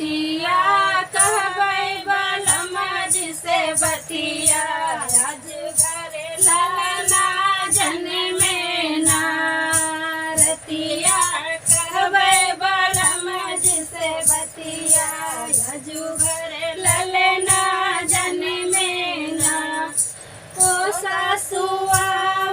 रतिया कहबै बलम जिसे बतिया आज घरे ललना जनमे ना रतिया कहबै बलम जिसे बतिया आज घरे ललना जनमे ना ओ सासुआ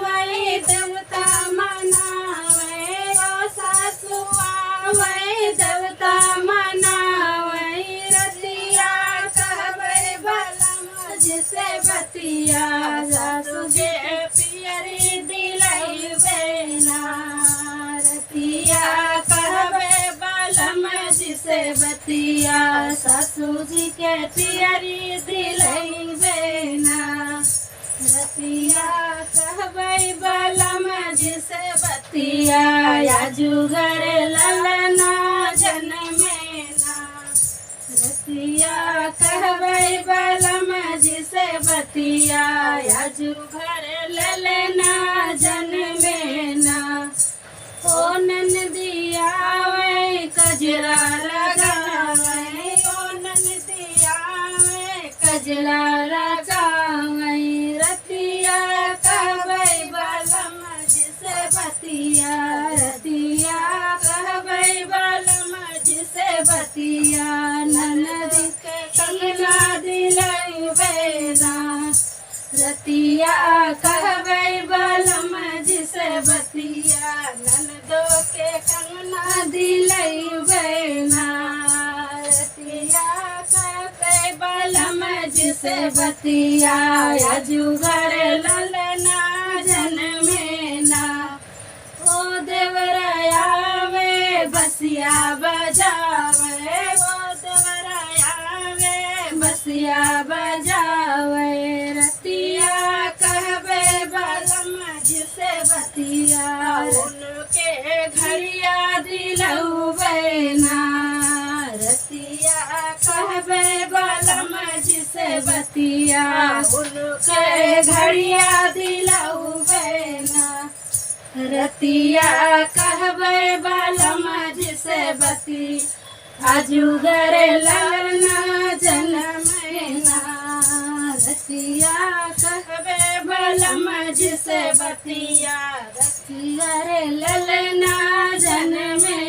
वै देवता मनावे ओ सासुआ वै देवता मनावे रतिया कहबै बलम जिसे बतिया सासु जे पियरी दिलैबे ना रतिया कहबै बलम जिसे बतिया सासु जी के पियरी दिलैबे ना रतिया कहबै बलम जिसे बतिया आजू घरे ललना जनमे ना रतिया कहबै बलम जिसे बतिया आजू घरे ललना जनमे ना ओ ननदिया वै कजरा लगावे ओ ननदिया वै कजरा लगावे रतिया कहबै बलम जिसे बतिया रतिया कहबै बलम जिसे बतिया ननदी के कंगना दिलैबे ना रतिया कहबै बलम जिसे बतिया ननदो के कंगना दिलैबे ना रतिया कहबै बलम जिसे बतिया आजू घरे ललना जनमे ना ओ देवराया वे बसिया बजावे ओ देवराया वे बसिया बजावे रतिया कहबै बलम जिसे बतिया उनके घड़िया दिलौबे ना रतिया कहबै बलम जिसे बतिया उनके घड़िया दिलौबे ना रतिया कहबै बलम जिसे बतिया आजू घरे ललना जनमे ना रतिया कहबै बलम जिसे बतिया रतिया रे ललना जनमे